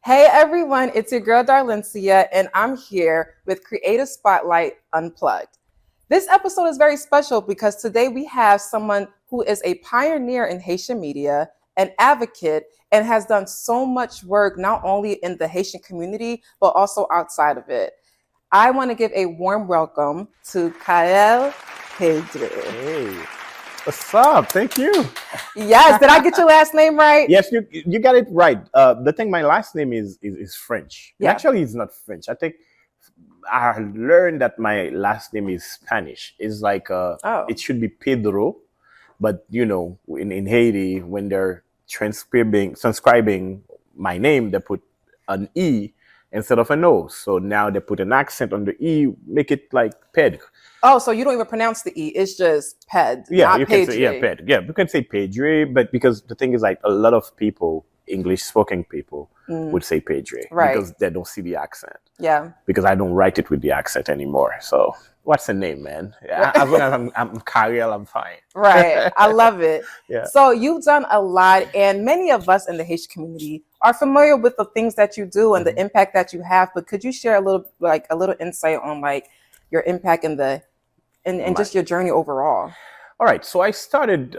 Hey everyone, it's your girl Darlencia, and I'm here with Creative Spotlight Unplugged. This episode is very special because today we have someone who is a pioneer in Haitian media, an advocate, and has done so much work not only in the Haitian community, but also outside of it. I want to give a warm welcome to Carel Pedre. Hey, what's up? Thank you. Yes, did I get your last name right? Yes, you got it right. The thing, my last name is French. Yeah. Actually, it's not French. I think I learned that my last name is Spanish. It's like it should be Pedro, but you know, in Haiti, when they're transcribing my name, they put an E instead of an O. So now they put an accent on the E, make it like Pedre. Oh, so you don't even pronounce the E. It's just Ped. Yeah, not you can Pedre. say Pedre. Yeah, you can say Pedre, but because the thing is, like, a lot of people, English spoken people, would say Pedre, Right. because they don't see the accent. Yeah. Because I don't write it with the accent anymore. So what's the name, man? As long as I'm Carel, I'm fine. Right. I love it. Yeah. So you've done a lot, and many of us in the Haitian community are familiar with the things that you do and the impact that you have. But could you share a little insight on your impact and just your journey overall? All right. So I started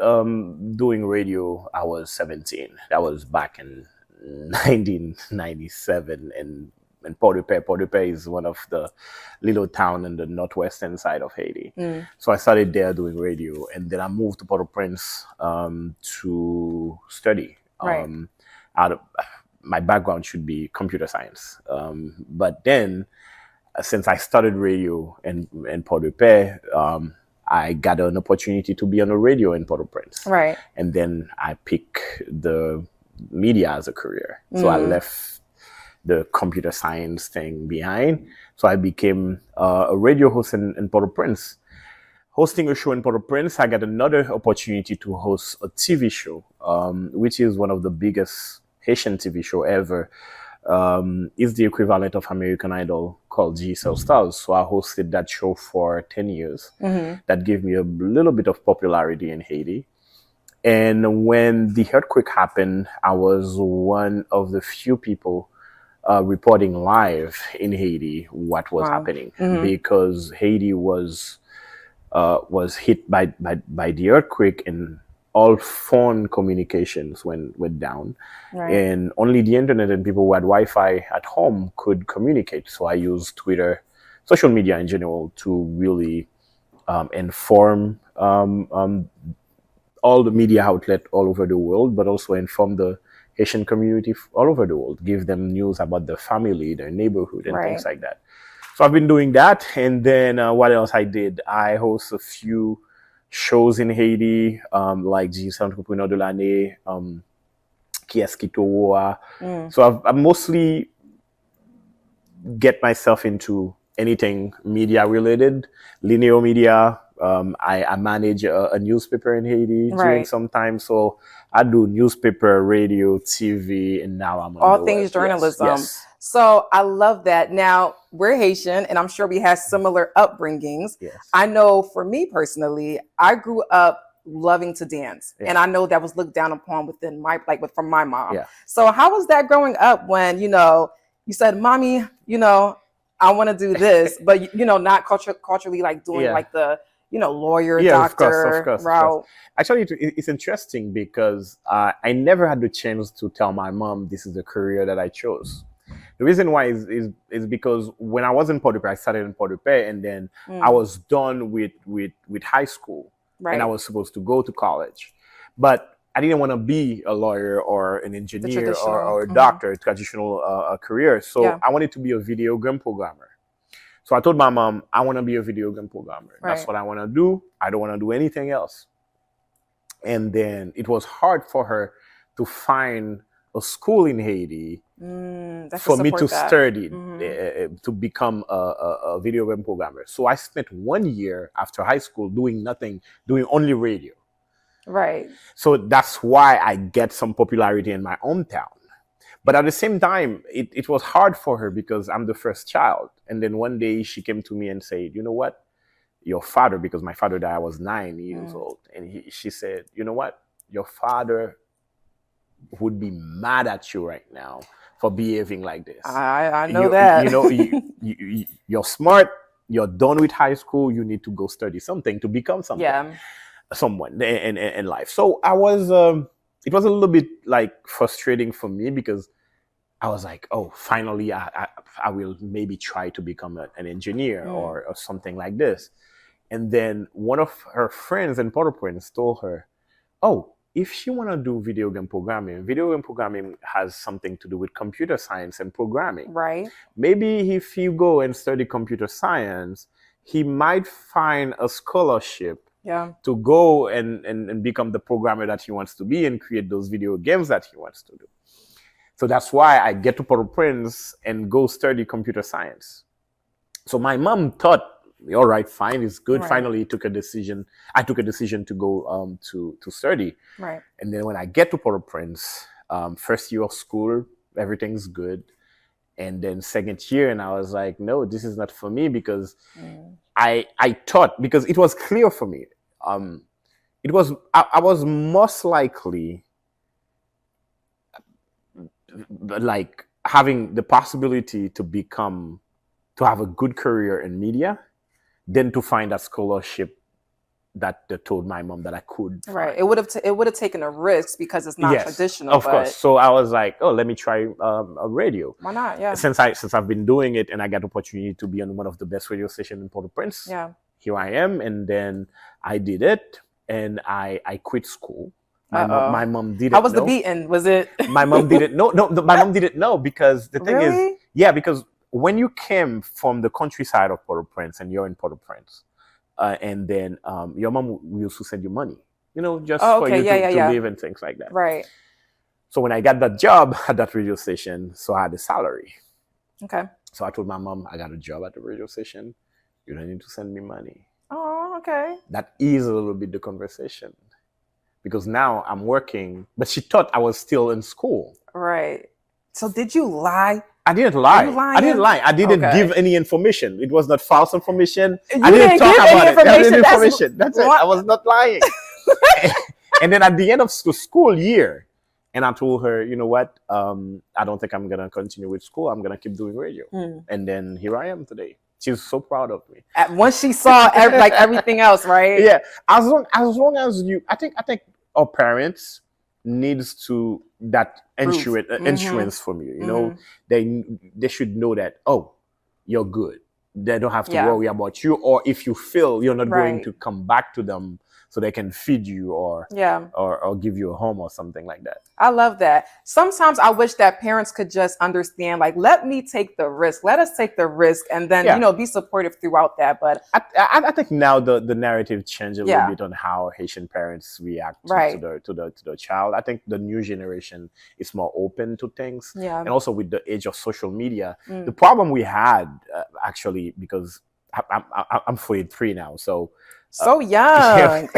doing radio. I was 17. That was back in 1997 in Port-au-Paix. Port-au-Paix is one of the little town in the northwestern side of Haiti. So I started there doing radio, and then I moved to Port-au-Prince to study. Right. My background should be computer science, but then since I started radio in Port-au-Paix, I got an opportunity to be on the radio in Port-au-Prince. Right. And then I picked the media as a career. So I left the computer science thing behind. So I became a radio host in Port-au-Prince. Hosting a show in Port-au-Prince, I got another opportunity to host a TV show, which is one of the biggest Haitian TV show ever. Is the equivalent of American Idol, called GSL Stars. So I hosted that show for 10 years. That gave me a little bit of popularity in Haiti. And when the earthquake happened, I was one of the few people reporting live in Haiti what was happening, because Haiti was hit by the earthquake, and all phone communications went down. Right. And only the internet and people who had Wi-Fi at home could communicate. So I used Twitter, social media in general, to really inform all the media outlet all over the world, but also inform the Haitian community all over the world, give them news about their family, their neighborhood, and things like that. So I've been doing that. And then what else I did? I host a few shows in Haiti, like GSL Entrepreneur de l'Année, Qui est-ce qui te voit? So I mostly get myself into anything media related, linear media. I manage a newspaper in Haiti during some time. So I do newspaper, radio, TV, and now I'm on all the things web. journalism. Yes. So I love that. Now, we're Haitian, and I'm sure we have similar upbringings. Yes. I know for me personally, I grew up loving to dance, and I know that was looked down upon within from my mom. Yeah. So how was that growing up when, you said, Mommy, I want to do this, but, not culturally doing the, lawyer, doctor of course. route. Actually, it's interesting because I never had the chance to tell my mom this is the career that I chose. The reason why is because when I was in Port-au-Paix, I started in Port-au-Paix, and then I was done with high school, and I was supposed to go to college. But I didn't want to be a lawyer or an engineer or a doctor, traditional career. So I wanted to be a video game programmer. So I told my mom, I want to be a video game programmer. That's what I want to do. I don't want to do anything else. And then it was hard for her to find a school in Haiti for me to study, to become a video game programmer. So I spent 1 year after high school doing nothing, doing only radio. Right. So that's why I get some popularity in my hometown. But at the same time, it was hard for her because I'm the first child. And then one day she came to me and said, you know what? Your father, because my father died, I was 9 years old. And she said, you know what? Your father would be mad at you right now for behaving like this. I know that. You're smart. You're done with high school. You need to go study something to become something. Yeah. Someone in life. So I was. It was a little bit like frustrating for me because I was like, oh, finally, I will maybe try to become an engineer or something like this. And then one of her friends in Port-au-Prince told her, oh, if she want to do video game programming has something to do with computer science and programming. Right. Maybe if you go and study computer science, he might find a scholarship to go and become the programmer that he wants to be and create those video games that he wants to do. So that's why I get to Port-au-Prince and go study computer science. So my mom thought, all right, fine, it's good. Right. Finally, I took a decision to go to study. Right. And then when I get to Port-au-Prince, first year of school, everything's good. And then second year, and I was like, no, this is not for me because I thought, because it was clear for me, I was most likely like having the possibility to have a good career in media than to find that scholarship that they told my mom that I could. Right. It would have taken a risk because it's not traditional. Of course. So I was like, oh, let me try a radio. Why not? Yeah. Since I've been doing it and I got the opportunity to be on one of the best radio stations in Port-au-Prince. Yeah. Here I am. And then I did it and I quit school. My mom didn't know. How was the beating? Was it? My mom didn't know. No, my mom didn't know because the thing is, because when you came from the countryside of Port-au-Prince and you're in Port-au-Prince, and then your mom used to send you money, just for you to live and things like that. Right. So when I got that job at that radio station, so I had a salary. Okay. So I told my mom, I got a job at the radio station. You don't need to send me money. Oh, okay. That eased a little bit the conversation. Because now I'm working, but she thought I was still in school. Right. So did you lie? I didn't lie. I didn't lie. I didn't give any information. It was not false information. I didn't talk about it. That was information. That's it. I was not lying. And then at the end of the school year, and I told her, you know what? I don't think I'm going to continue with school. I'm going to keep doing radio. And then here I am today. She's so proud of me. Once she saw everything else, right? Yeah. As long as you, I think our parents needs to that insurance from you. They should know that, oh, you're good. They don't have to worry about you, or if you fail, you're not going to come back to them so they can feed you or give you a home or something like that. I love that. Sometimes I wish that parents could just understand, like, let me take the risk. Let us take the risk and then, be supportive throughout that. But I think now the narrative changed a little bit on how Haitian parents react to the child. I think the new generation is more open to things. Yeah. And also with the age of social media, the problem we had actually, because I'm 43 now, so young.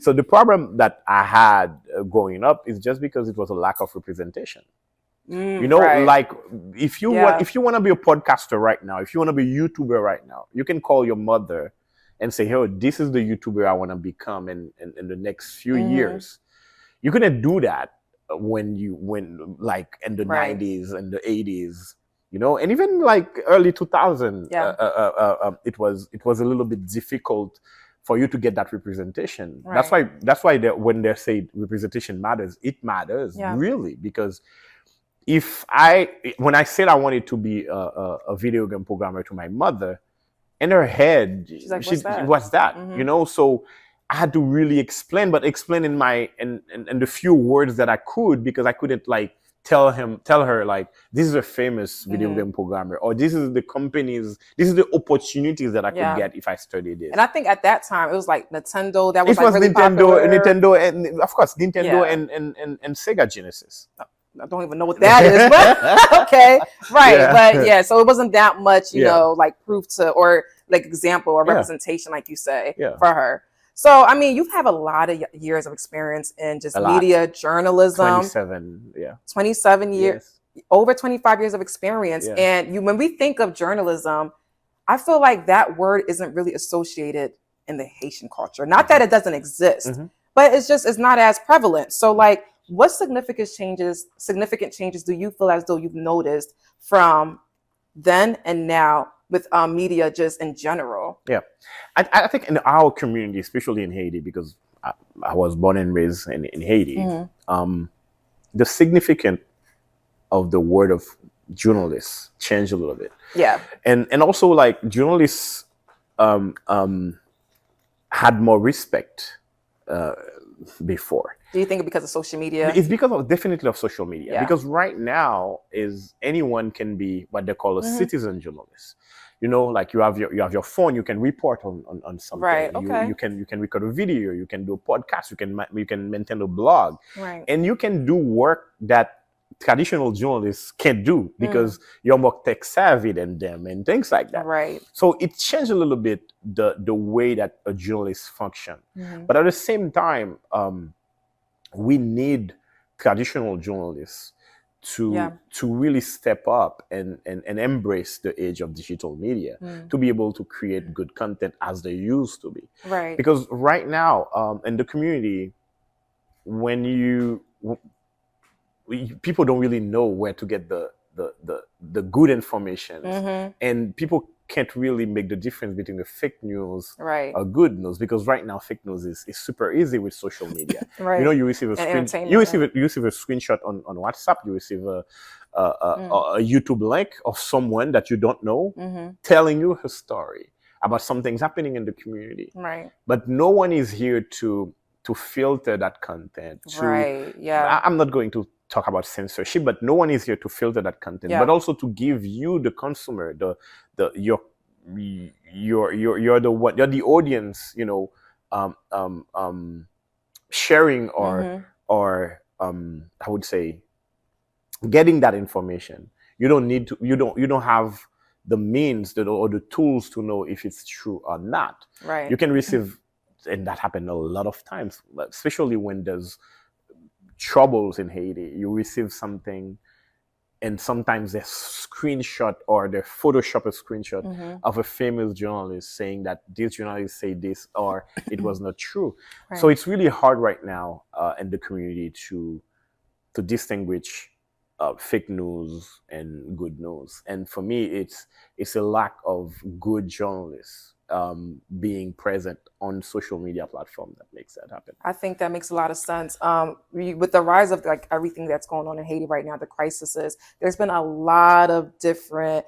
So the problem that I had growing up is just because it was a lack of representation. Like if you want to be a podcaster right now, if you want to be a YouTuber right now, you can call your mother and say, "Hey, this is the YouTuber I want to become in the next few years." You couldn't do that when like in the 90s and the 80s. And even like early 2000, it was a little bit difficult for you to get that representation. Right. That's why when they say representation matters, it matters really, because when I said I wanted to be a video game programmer to my mother, in her head, she's like, what's that? So I had to really explain in the few words that I could, because I couldn't like tell her like, this is a famous video game programmer, or this is the opportunities that I could get if I studied this. And I think at that time it was like Nintendo. That was really Nintendo, popular. Nintendo, and of course Nintendo and Sega Genesis. I don't even know what that is, but okay, right. But so it wasn't that much, like proof to, or like example or representation, like you say, for her. So, I mean, you have a lot of years of experience in just media, journalism. 27 years, over 25 years of experience. Yeah. And when we think of journalism, I feel like that word isn't really associated in the Haitian culture. Not that it doesn't exist, but it's not as prevalent. So, like, what significant changes do you feel as though you've noticed from then and now with media just in general? Yeah, I think in our community, especially in Haiti, because I was born and raised in Haiti, the significance of the word of journalists changed a little bit. Yeah. And also, like, journalists had more respect before. Do you think it's because of social media? It's because of definitely of social media. Yeah. Because right now is anyone can be what they call a citizen journalist. You know, like you have your phone, you can report on something. Right. Okay. You can record a video, you can do a podcast, you can maintain a blog, right, and you can do work that traditional journalists can't do because you're more tech savvy than them and things like that. Right. So it changed a little bit the way that a journalist function. But at the same time, we need traditional journalists to really step up and embrace the age of digital media, to be able to create good content as they used to be. Right. Because right now, in the community, when people don't really know where to get the good information, and people can't really make the difference between the fake news or good news, because right now fake news is super easy with social media. Right. You know, you receive a screenshot on WhatsApp, you receive a YouTube link of someone that you don't know telling you her story about something's happening in the community. Right. But no one is here to filter that content. Right. Yeah. I'm not going to talk about censorship, but no one is here to filter that content, but also to give you, the consumer, you're the audience, you know, sharing or I would say getting that information. You don't have the means or the tools to know if it's true or not. Right. You can receive, and that happened a lot of times, especially when there's troubles in Haiti. You receive something, and sometimes they screenshot or they Photoshop a screenshot of a famous journalist saying that this journalist said this or it was not true. Right. So it's really hard right now in the community to distinguish fake news and good news. And for me, it's a lack of good journalists being present on social media platform that makes that happen. I think that makes a lot of sense. With the rise of like everything that's going on in Haiti right now, the crises, there's been a lot of different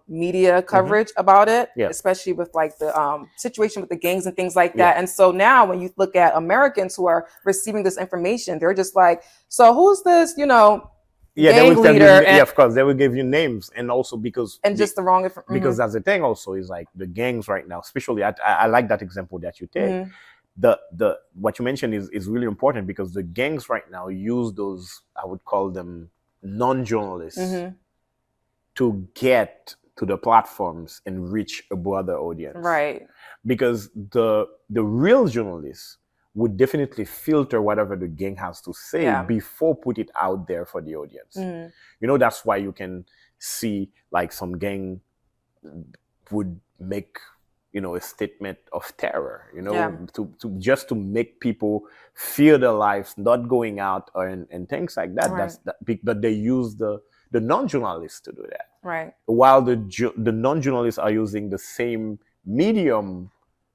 media coverage about it, especially with like the situation with the gangs and things like that. And so now when you look at Americans who are receiving this information, they're just like, so who's this, you know, they will tell you, of course, they will give you names, and also because just the wrong information. Because that's the thing. Also, is like the gangs right now, especially. I like that example that you take. The what you mentioned is really important, because the gangs right now use those, I would call them non-journalists, to get to the platforms and reach a broader audience. Right. Because the real journalists would definitely filter whatever the gang has to say before put it out there for the audience. You know, that's why you can see like some gang would make, you know, a statement of terror, you know, to make people fear their lives, not going out and things like that. Right. But they use the non-journalists to do that. Right. While the non-journalists are using the same medium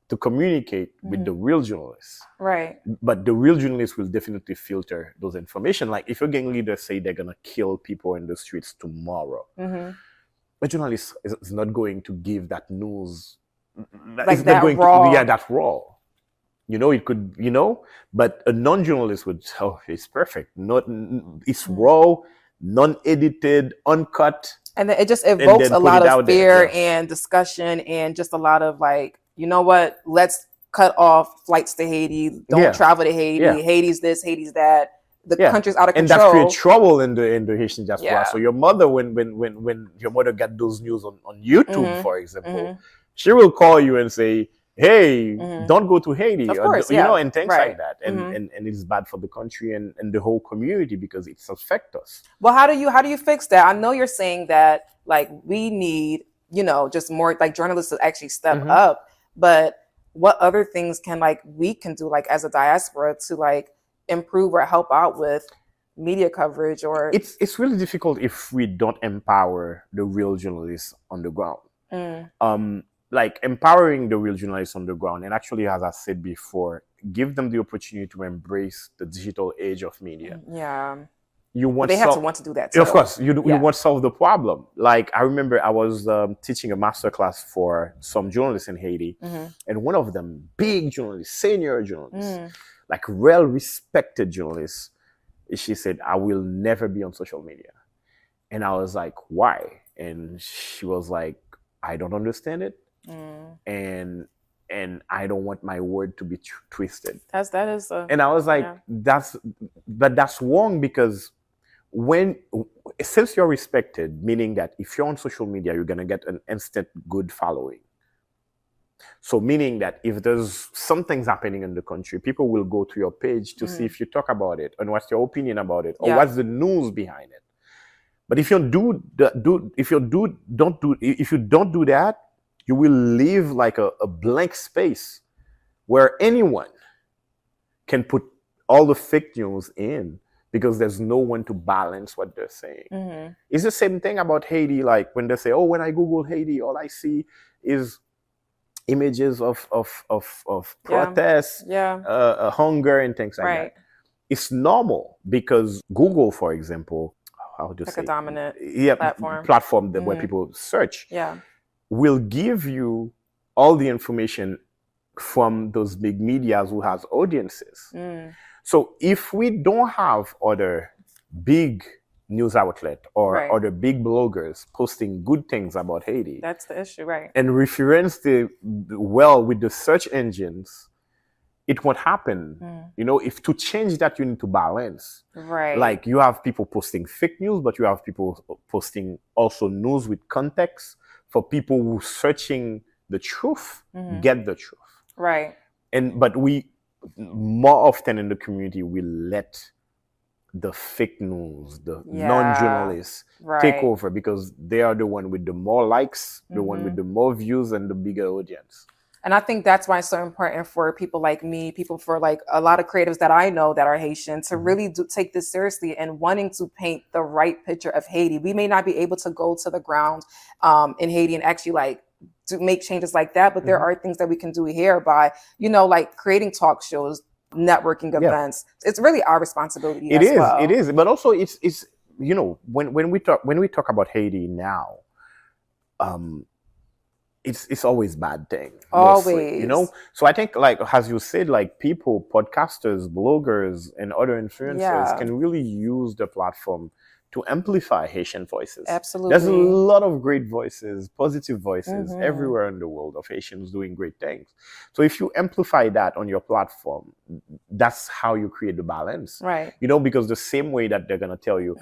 to communicate with the real journalists. Right. But the real journalists will definitely filter those information. Like if a gang leader say they're going to kill people in the streets tomorrow, a journalist is not going to give that news. Like that raw. That raw. You know, it could, you know, but a non-journalist would, it's perfect. It's raw, non-edited, uncut. And then it just evokes a lot of fear and discussion and just a lot of like, you know what, let's cut off flights to Haiti. Don't travel to Haiti. Haiti's this, Haiti's that. The country's out of control. And that creates trouble in the Haitian diaspora. So your mother, when your mother got those news on YouTube, for example, she will call you and say, hey, don't go to Haiti. Of course, you know, and things like that. And it's bad for the country and the whole community because it affects us. Well, how do you fix that? I know you're saying that like we need, you know, just more like journalists to actually step up. But what other things can we do like as a diaspora to like improve or help out with media coverage? Or it's really difficult if we don't empower the real journalists on the ground. Like empowering the real journalists on the ground, and actually, as I said before, give them the opportunity to embrace the digital age of media. Yeah. You want they have to want to do that too. Of course, you want to solve the problem. Like I remember I was teaching a masterclass for some journalists in Haiti, and one of them, big journalist, senior journalist, like well-respected journalist, she said, "I will never be on social media." And I was like, "Why?" And she was like, "I don't understand it, and I don't want my word to be twisted." That is. And I was like, "That's wrong, because since you're respected, meaning that if you're on social media, you're gonna get an instant good following. So meaning that if there's something's happening in the country, people will go to your page to see if you talk about it and what's your opinion about it, or what's the news behind it. But if you don't do that, you will leave like a blank space where anyone can put all the fake news in, because there's no one to balance what they're saying. It's the same thing about Haiti. Like when they say, "Oh, when I Google Haiti, all I see is images of protests, hunger, and things like that." It's normal, because Google, for example, a dominant platform that where people search, will give you all the information from those big medias who has audiences. So if we don't have other big news outlet or other big bloggers posting good things about Haiti, that's the issue, right? And reference with the search engines, it won't happen. You know, if to change that, you need to balance. Right. Like you have people posting fake news, but you have people posting also news with context for people who searching the truth, get the truth. Right. But we more often in the community, we let the fake news, the non-journalists take over, because they are the one with the more likes, the one with the more views and the bigger audience. And I think that's why it's so important for people like me, for like a lot of creatives that I know that are Haitian, to really take this seriously and wanting to paint the right picture of Haiti. We may not be able to go to the ground in Haiti and actually like to make changes like that, but there are things that we can do here by, like creating talk shows, networking events. It's really our responsibility. It is, but also it's when we talk about Haiti now, it's always bad thing. Mostly, always. So I think, like as you said, like people, podcasters, bloggers, and other influencers can really use the platform to amplify Haitian voices. Absolutely. There's a lot of great voices, positive voices everywhere in the world of Haitians doing great things. So if you amplify that on your platform, that's how you create the balance. Right. Because the same way that they're going to tell you,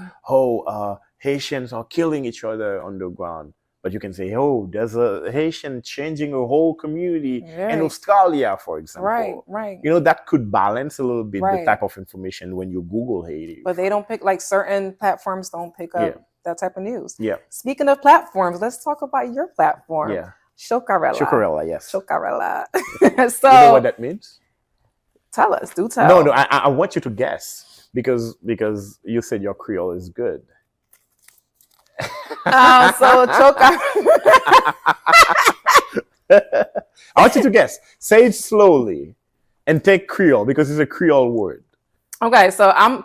Haitians are killing each other on the ground, but you can say, there's a Haitian changing a whole community in Australia, for example. Right. That could balance a little bit the type of information when you Google Haiti. But they don't pick, like certain platforms don't pick up that type of news. Yeah. Speaking of platforms, let's talk about your platform. Yeah. Chokarella. Chokarella, yes. Chokarella. So, you know what that means? Tell us. Do tell. No, I want you to guess, because you said your Creole is good. So Chokarella. I want you to guess. Say it slowly and take Creole, because it's a Creole word. Okay, so I'm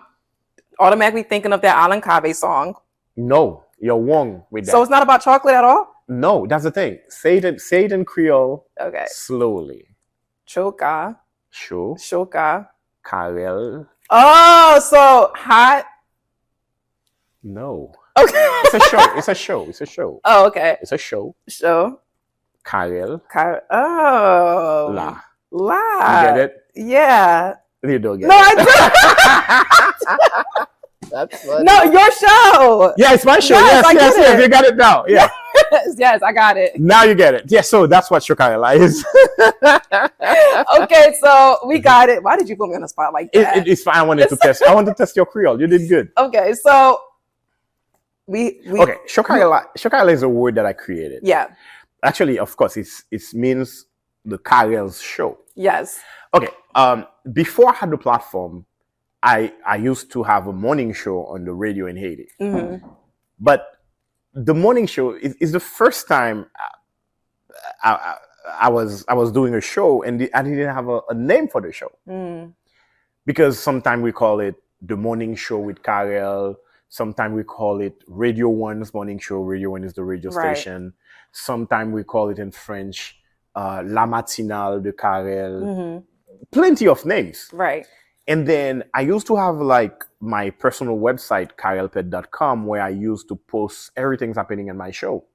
automatically thinking of that Alan Cave song. No, you're wrong with that. So it's not about chocolate at all? No, that's the thing. Say it in Creole. Okay. Slowly. Choka. Choka. Carel. Oh, so hot. No. Okay. It's a show. Oh, okay. It's a show. Carel. Oh. La. La. You get it? Yeah. You don't get it. No, I do. That's funny. No, your show. Yeah, it's my show. Yes. You got it now. Yeah. Yes, I got it. Now you get it. Yeah, so that's what Chokarella is. Okay, so we got it. Why did you put me on the spot like that? It's fine. I wanted to test your Creole. You did good. Okay, so we okay. Chokarella is a word that I created. Yeah. Actually, of course, it means the Carel's show. Yes. Okay. Before I had the platform, I used to have a morning show on the radio in Haiti. Mm-hmm. But the morning show is the first time I was doing a show, and I didn't have a name for the show. Mm. Because sometimes we call it the morning show with Carel. Sometimes we call it Radio One's morning show. Radio One is the radio station. Sometimes we call it in French La Matinale de Carel. Mm-hmm. Plenty of names. Right. And then I used to have like my personal website, carelpedre.com, where I used to post everything's happening in my show.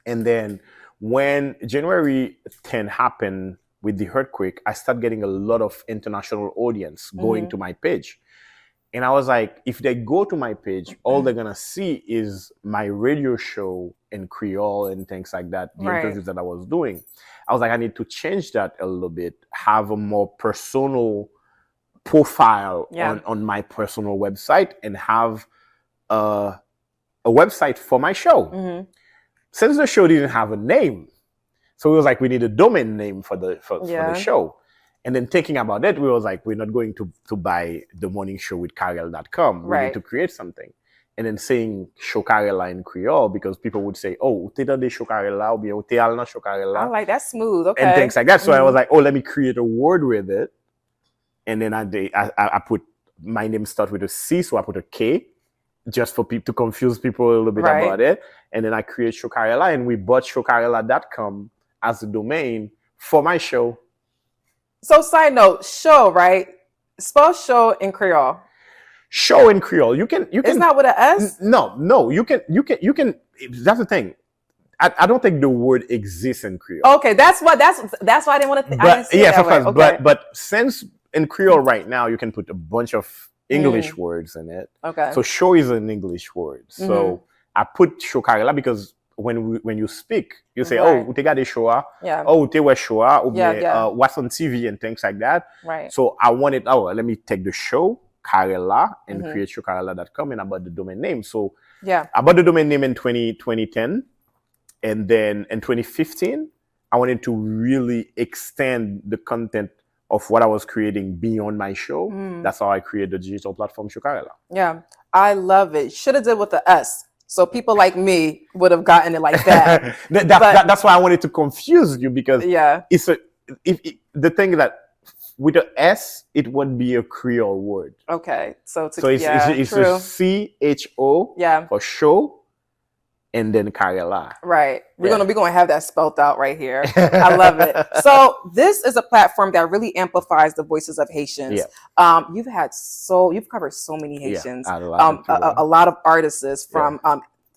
And then when January 10 happened with the earthquake, I started getting a lot of international audience going to my page. And I was like, if they go to my page, all they're going to see is my radio show in Creole and things like that, the interviews that I was doing. I was like, I need to change that a little bit, have a more personal profile on my personal website, and have a website for my show. Since the show didn't have a name, so it was like, we need a domain name for the show. And then thinking about it, we was like, we're not going to buy the morning show with Carel.com. We need to create something. And then saying Chokarella in Creole, because people would say, oh, t'es dans des Chokarella, ou bien t'es al nan Chokarella. I'm like, that's smooth, okay. And things like that. So I was like, oh, let me create a word with it. And then I put, my name start with a C, so I put a K, just for people to confuse people a little bit about it. And then I create Chokarella, and we bought Chokarella.com as the domain for my show. So side note, show, right? Spell show in Creole. Show in Creole. You can. It's not with an S? No. You can. That's the thing. I don't think the word exists in Creole. Okay, that's why I didn't want to. I didn't see it that way. Okay. But since in Creole right now you can put a bunch of English words in it. Okay. So show is an English word. So I put Chokarella because when you speak, you say, oh, ute gade show, oh, ute we show, or what's on TV and things like that. Right. So I wanted, let me take the show, Carella, and create Chokarella.com, and I bought the domain name. So I bought the domain name in 2010. And then in 2015, I wanted to really extend the content of what I was creating beyond my show. That's how I created the digital platform Chokarella. Yeah, I love it. Should have did with the S. So people like me would have gotten it like that. That's why I wanted to confuse you, because it's the thing that with the S, it would be a Creole word. Okay, so it's true. A CHO for show, and then Carella. Right. We're gonna have that spelled out right here. I love it. So this is a platform that really amplifies the voices of Haitians. Yeah. You've covered so many Haitians. Yeah, a lot of artists from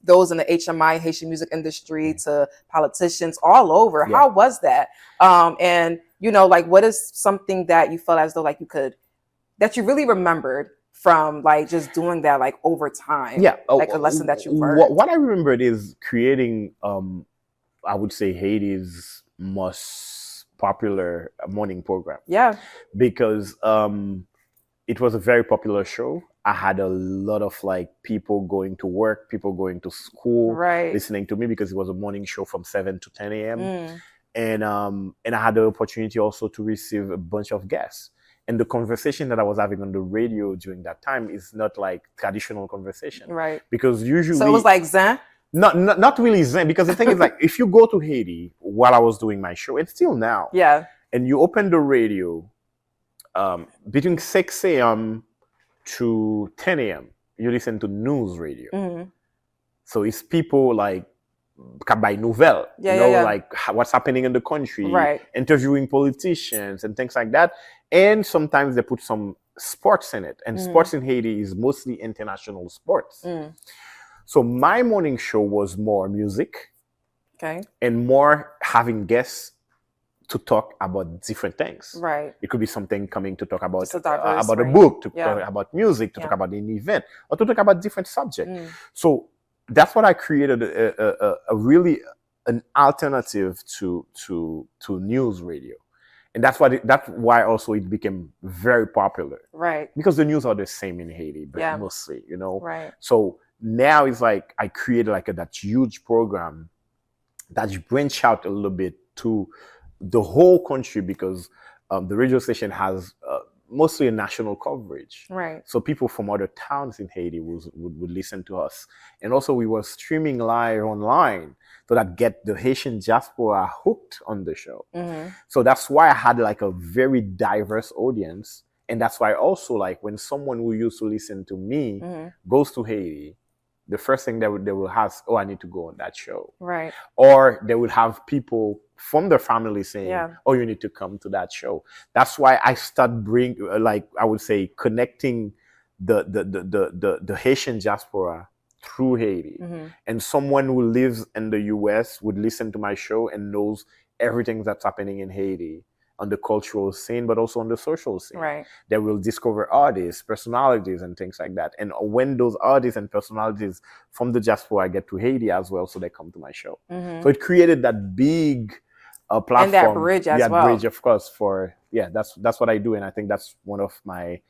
those in the HMI, Haitian music industry, to politicians all over. Yeah. How was that? And like, what is something that you felt as though that you really remembered from just doing that over time? Yeah. A lesson that you learned. What I remembered is creating, I would say, Haiti's most popular morning program. Yeah. Because it was a very popular show. I had a lot of people going to work, people going to school, listening to me, because it was a morning show from 7 to 10 a.m. And I had the opportunity also to receive a bunch of guests. And the conversation that I was having on the radio during that time is not like traditional conversation. Right. Because usually... So it was like Zen? Not really Zen, because the thing is if you go to Haiti while I was doing my show, it's still now. Yeah. And you open the radio between 6 a.m. to 10 a.m., you listen to news radio. So it's people by nouvelle, what's happening in the country, interviewing politicians and things like that. And sometimes they put some sports in it. And sports in Haiti is mostly international sports. So my morning show was more music, and more having guests to talk about different things. Right. It could be something coming to talk about a book, to talk about music, to talk about an event, or to talk about different subjects. So that's what I created, a really an alternative to news radio. And that's why also it became very popular. Right. Because the news are the same in Haiti, but mostly, Right. So now it's I created that huge program that branch out a little bit to the whole country, because the radio station has mostly a national coverage. Right. So people from other towns in Haiti would listen to us. And also we were streaming live online so that get the Haitian diaspora hooked on the show. So that's why I had like a very diverse audience. And that's why also like when someone who used to listen to me goes to Haiti, the first thing they will ask, oh, I need to go on that show. Right. Or they would have people from their family saying, oh, you need to come to that show. That's why I start I would say, connecting the Haitian diaspora through Haiti. And someone who lives in the US would listen to my show and knows everything that's happening in Haiti on the cultural scene, but also on the social scene. Right. They will discover artists, personalities, and things like that. And when those artists and personalities from the diaspora get to Haiti as well, so they come to my show. So it created that big platform. And that bridge as well. Bridge, of course, that's what I do. And I think that's one of my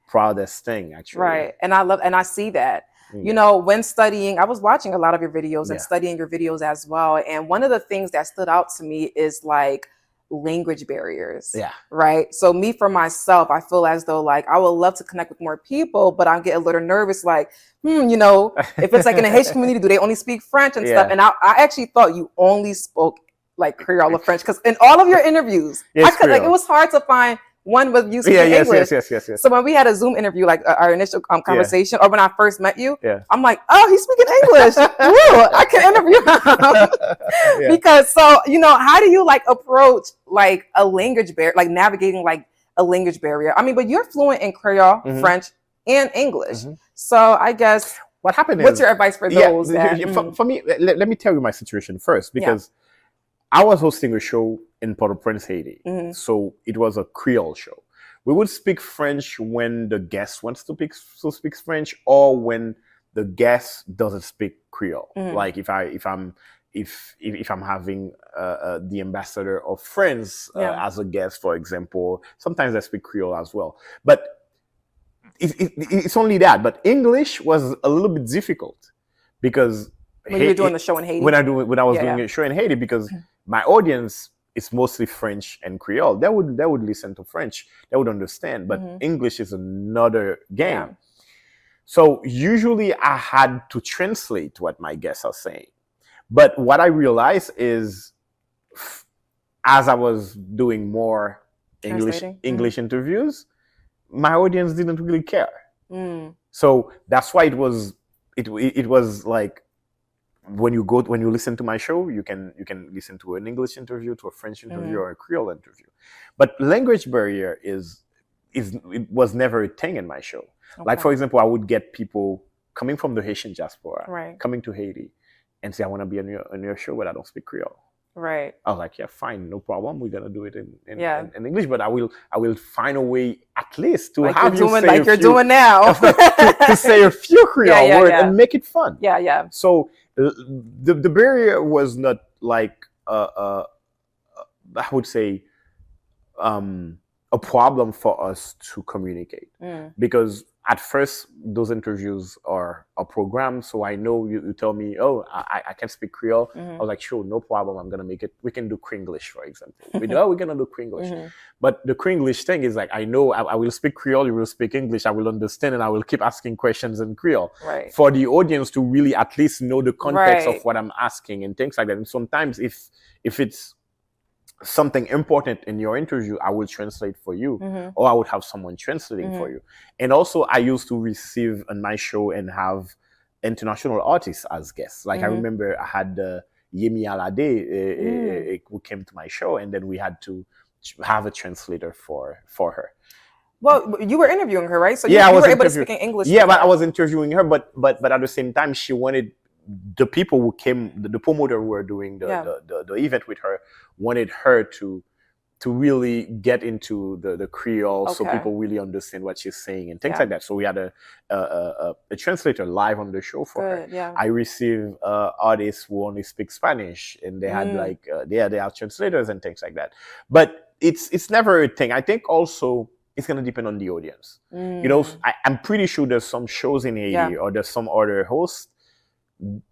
proudest thing, actually. Right. And I see that. You know, when studying, I was watching a lot of your videos and studying your videos as well. And one of the things that stood out to me is like language barriers. Yeah. Right. So me, for myself, I feel as though like I would love to connect with more people, but I get a little nervous, like, you know, if it's like in the Haitian community, do they only speak French and stuff? And I actually thought you only spoke like Creole or French, because in all of your interviews, I could, like, it was hard to find one with you speaking English. Yes. So when we had a Zoom interview, like our initial conversation, or when I first met you, I'm like, oh, he's speaking English. Ooh, I can interview him. Because so, you know, how do you like approach like a language barrier, like navigating like a language barrier? I mean, but you're fluent in Creole, French, and English. So I guess what happened what's your advice for those? For me, let me tell you my situation first, because I was hosting a show in Port-au-Prince, Haiti. So it was a Creole show. We would speak French when the guest wants to speak French, or when the guest doesn't speak Creole. Like if I'm having the ambassador of France as a guest, for example, sometimes I speak Creole as well. But it's only that. But English was a little bit difficult, because when you were doing the show in Haiti, when I was doing a show in Haiti, because my audience is mostly French and Creole. They would listen to French. They would understand. But English is another game. So usually I had to translate what my guests are saying. But what I realized is, as I was doing more English interviews, my audience didn't really care. So that's why it was like, when you listen to my show, you can listen to an English interview, to a French interview, or a Creole interview. But language barrier it was never a thing in my show. Like, for example, I would get people coming from the Haitian diaspora coming to Haiti and say, I want to be on your show, but I don't speak Creole. Right. I was like, yeah, fine, no problem. We're gonna do it in English, but I will find a way at least to have you say like you're doing now to say a few Creole words and make it fun. So the barrier was not like I would say a problem for us to communicate, because at first those interviews are programmed. So I know you tell me, oh, I can speak Creole. I was like, sure, no problem. I'm gonna make it. We can do Kringlish, for example. We're gonna do Kringlish. But the Kringlish thing is like, I know I will speak Creole, you will speak English, I will understand, and I will keep asking questions in Creole. For the audience to really at least know the context of what I'm asking and things like that. And sometimes if it's something important in your interview, I will translate for you, or I would have someone translating for you. And also, I used to receive on my show and have international artists as guests. Like I remember I had Yemi Alade who came to my show, and then we had to have a translator for her. Well, you were interviewing her, right? So you were able to speak in English. Yeah, but I was interviewing her, but at the same time, she wanted the people who came, the promoter who were doing the event with her, wanted her to really get into the Creole, so people really understand what she's saying and things like that. So we had a translator live on the show for her. I received artists who only speak Spanish, and they had like they have translators and things like that. But it's never a thing. I think also it's gonna depend on the audience. You know, I'm pretty sure there's some shows in Haiti or there's some other hosts.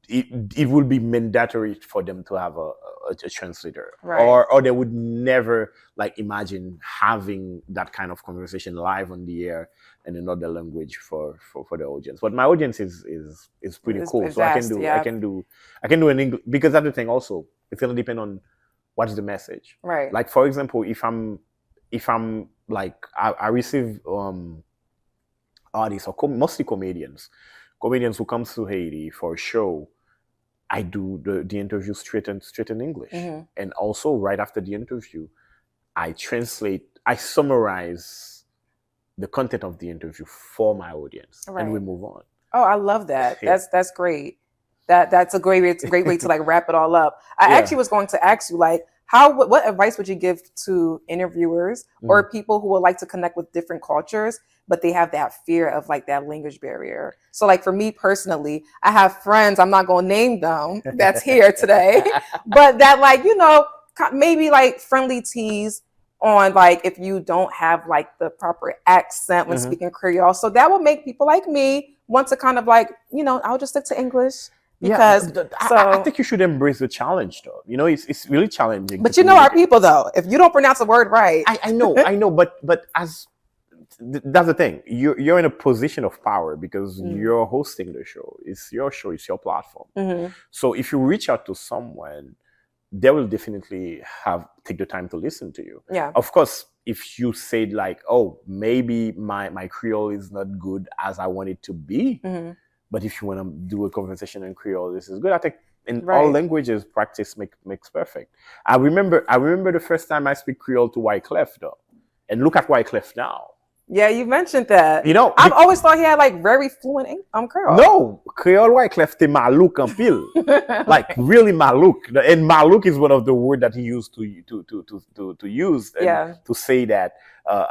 It will be mandatory for them to have a a translator, Right. or they would never like imagine having that kind of conversation live on the air in another language for the audience. But my audience is pretty cool, It's so I can vast, do yeah. in English, because that's the thing also. It's gonna depend on what's the message. Right. Like for example, if I'm like I receive artists or mostly comedians who comes to Haiti for a show. I do the interview straight in English. And also right after the interview, I summarize the content of the interview for my audience, and we move on. Oh, I love that. That's great. That's a great way to like wrap it all up. I actually was going to ask you, like, what advice would you give to interviewers or people who would like to connect with different cultures, but they have that fear of like that language barrier? So like for me personally, I have friends, I'm not going to name them, that's here today, but that like, maybe like friendly tease on like if you don't have like the proper accent when speaking Creole. So that will make people like me want to kind of like, I'll just stick to English. Because I think you should embrace the challenge, though. It's really challenging. But our people, though, if you don't pronounce a word right, I know, but that's the thing. You're in a position of power because you're hosting the show. It's your show. It's your platform. So if you reach out to someone, they will definitely take the time to listen to you. Yeah. Of course, if you said like, oh, maybe my Creole is not good as I want it to be. But if you want to do a conversation in Creole, this is good. I think in all languages, practice makes perfect. I remember the first time I speak Creole to Wyclef, though. And look at Wyclef now. Yeah, you mentioned that. I've always thought he had like very fluent Creole. No, Creole Wyclef te malouk en pile. Like really malouk. And malouk is one of the words that he used to use to say that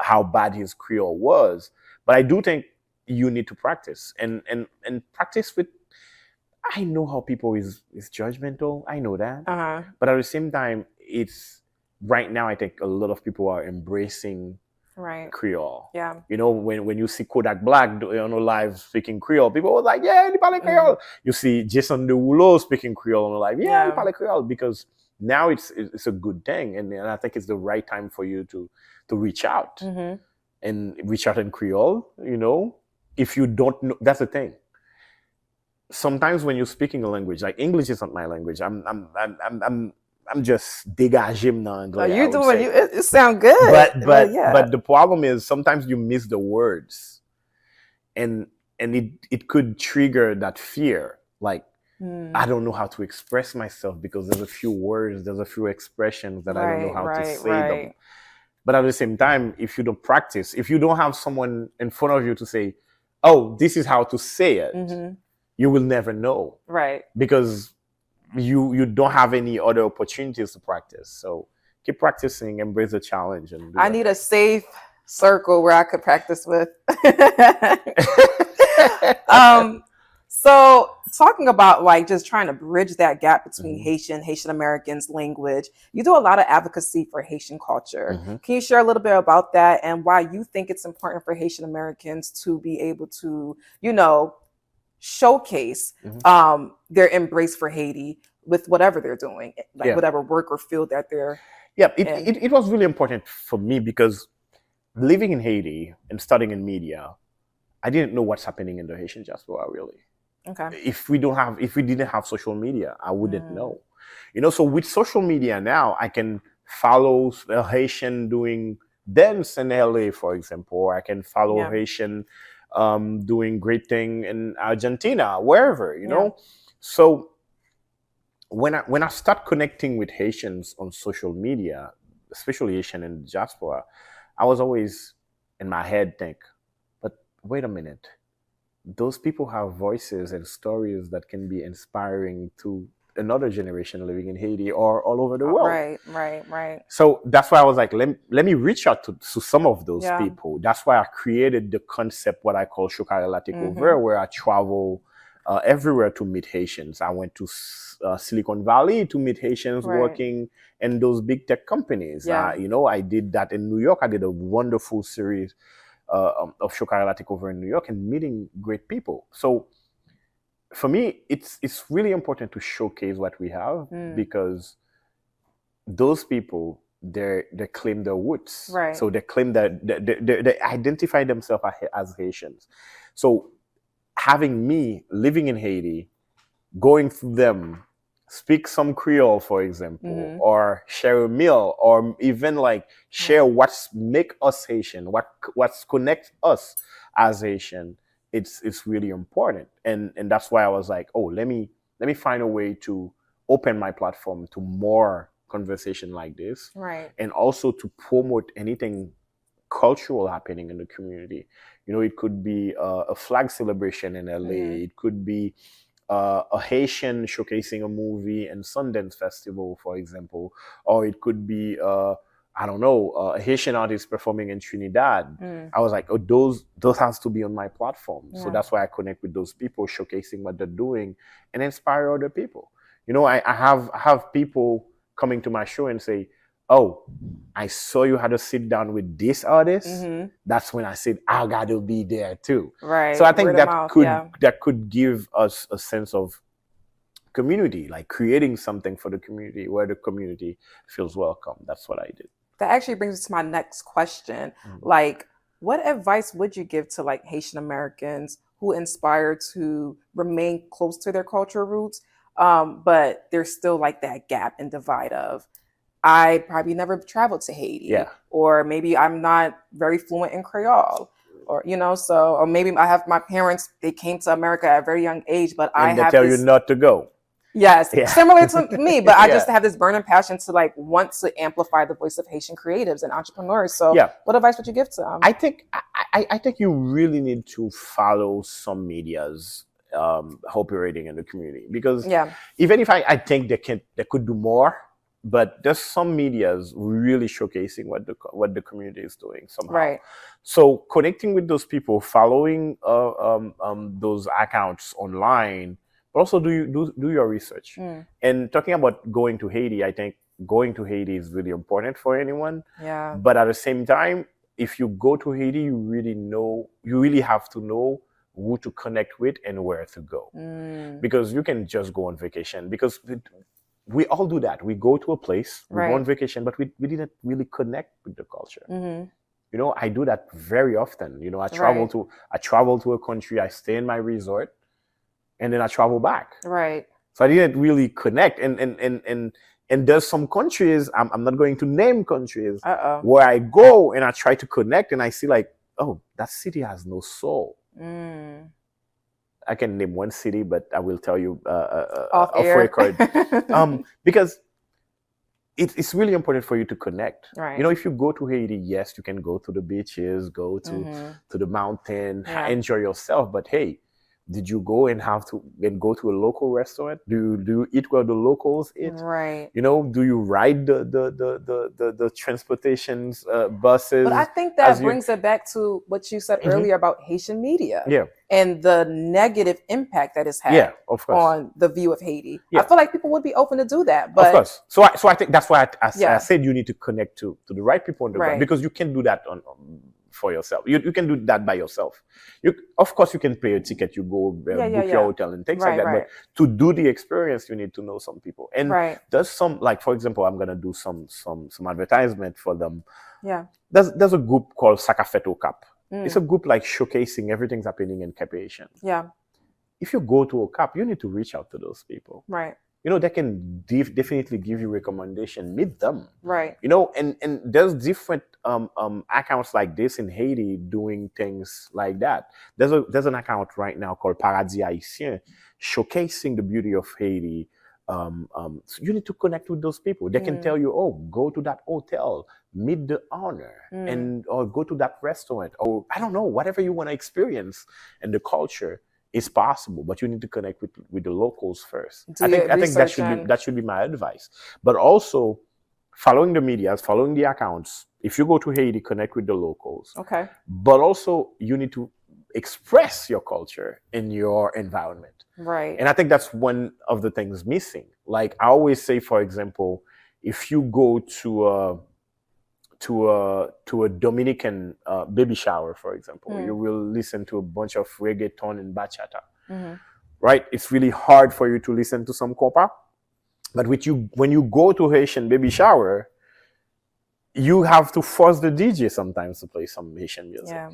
how bad his Creole was. But I do think you need to practice and practice with. I know how people is judgmental. I know that, but at the same time, it's right now. I think a lot of people are embracing Creole. Yeah. When you see Kodak Black live speaking Creole, people are like, yeah, he parle Creole. You see Jason Derulo speaking Creole on live, yeah, he parle Creole, because now it's a good thing, and I think it's the right time for you to reach out and reach out in Creole. If you don't know, that's the thing. Sometimes when you're speaking a language, like English isn't my language. I'm just dégagé dans anglais. You're doing it sound good. But the problem is sometimes you miss the words, and it could trigger that fear. Like I don't know how to express myself because there's a few words, there's a few expressions that I don't know how to say them. But at the same time, if you don't practice, if you don't have someone in front of you to say, oh, this is how to say it, you will never know. Right. Because you don't have any other opportunities to practice. So keep practicing, embrace the challenge. I need a safe circle where I could practice with. So talking about like just trying to bridge that gap between Haitian Americans language, you do a lot of advocacy for Haitian culture. Can you share a little bit about that and why you think it's important for Haitian Americans to be able to, showcase their embrace for Haiti with whatever they're doing, like whatever work or field that they're it was really important for me because living in Haiti and studying in media, I didn't know what's happening in the Haitian diaspora really. Okay. If we didn't have social media, I wouldn't know. So with social media now, I can follow a Haitian doing dance in LA, for example, or I can follow a Haitian doing great thing in Argentina, wherever, So when I start connecting with Haitians on social media, especially Haitian in the diaspora, I was always in my head think, but wait a minute, those people have voices and stories that can be inspiring to another generation living in Haiti or all over the world. Right. So that's why I was like, let me reach out to some of those people. That's why I created the concept, what I call Chokarella Takeover, where I travel everywhere to meet Haitians. I went to Silicon Valley to meet Haitians working in those big tech companies. I did that in New York. I did a wonderful series of Chokarella Takeover in New York and meeting great people. So for me, it's really important to showcase what we have because those people, they claim their roots. Right. So they claim that they identify themselves as Haitians. So having me living in Haiti, going through them, speak some Creole, for example, or share a meal, or even like share what's make us Haitian, what's connect us as Haitian. It's really important, and that's why I was like, oh, let me find a way to open my platform to more conversation like this, right, and also to promote anything cultural happening in the community. It could be a flag celebration in LA. It could be a Haitian showcasing a movie in Sundance Festival, for example, or it could be I don't know, a Haitian artist performing in Trinidad. I was like, oh, those has to be on my platform. So that's why I connect with those people, showcasing what they're doing, and inspire other people. I have people coming to my show and say, oh, I saw you had to sit down with this artist. That's when I said, I gotta be there too. Right. So I think Word of mouth, that could give us a sense of community, like creating something for the community where the community feels welcome. That's what I did. That actually brings us to my next question. Like, what advice would you give to like Haitian Americans who aspire to remain close to their cultural roots, but there's still like that gap and divide of, I probably never traveled to Haiti, or maybe I'm not very fluent in Creole, or or maybe I have my parents, they came to America at a very young age, but and they tell you not to go. Yes, similar to me, but I just have this burning passion to like want to amplify the voice of Haitian creatives and entrepreneurs. So, what advice would you give to them? I think you really need to follow some medias operating in the community, because even if I think they could do more, but there's some medias really showcasing what the community is doing somehow. Right. So connecting with those people, following those accounts online. But also do your research. And talking about going to Haiti, I think going to Haiti is really important for anyone. Yeah. But at the same time, if you go to Haiti, you really have to know who to connect with and where to go. Because you can just go on vacation. Because we all do that. We go to a place, we go on vacation, but we didn't really connect with the culture. I do that very often. I travel to a country, I stay in my resort, and then I travel back. Right. So I didn't really connect. And there's some countries, I'm not going to name countries, where I go and I try to connect and I see like, oh, that city has no soul. I can name one city, but I will tell you off record. Because it's really important for you to connect. Right. If you go to Haiti, yes, you can go to the beaches, go to the mountain, enjoy yourself. But hey, did you go and go to a local restaurant? Do you eat where the locals eat? Right. Do you ride the transportations, buses? But I think that brings it back to what you said earlier about Haitian media. And the negative impact that it's had on the view of Haiti. I feel like people would be open to do that. But of course. So I think that's why I said you need to connect to the right people on the ground, because you can do that for yourself. You can do that by yourself. Of course, you can pay a ticket, you go book your hotel and things like that. But to do the experience, you need to know some people. And there's some, like, for example, I'm gonna do some advertisement for them. There's a group called Sakafeto Cap. It's a group like showcasing everything's happening in Cape Haitian. If you go to a CAP, you need to reach out to those people. Right. They can definitely give you recommendation. Meet them. Right. And there's different accounts like this in Haiti doing things like that. There's an account right now called Paradis Haitien, showcasing the beauty of Haiti. So you need to connect with those people. They can tell you, oh, go to that hotel, meet the owner, or go to that restaurant, or I don't know, whatever you want to experience, and the culture is possible. But you need to connect with the locals first. I think that should be my advice. But also following the medias, following the accounts. If you go to Haiti, connect with the locals. Okay. But also you need to express your culture in your environment. Right. And I think that's one of the things missing. Like I always say, for example, if you go to a Dominican baby shower, for example, you will listen to a bunch of reggaeton and bachata. Right? It's really hard for you to listen to some compa. But when you go to Haitian baby shower, you have to force the DJ sometimes to play some Haitian music. Yeah.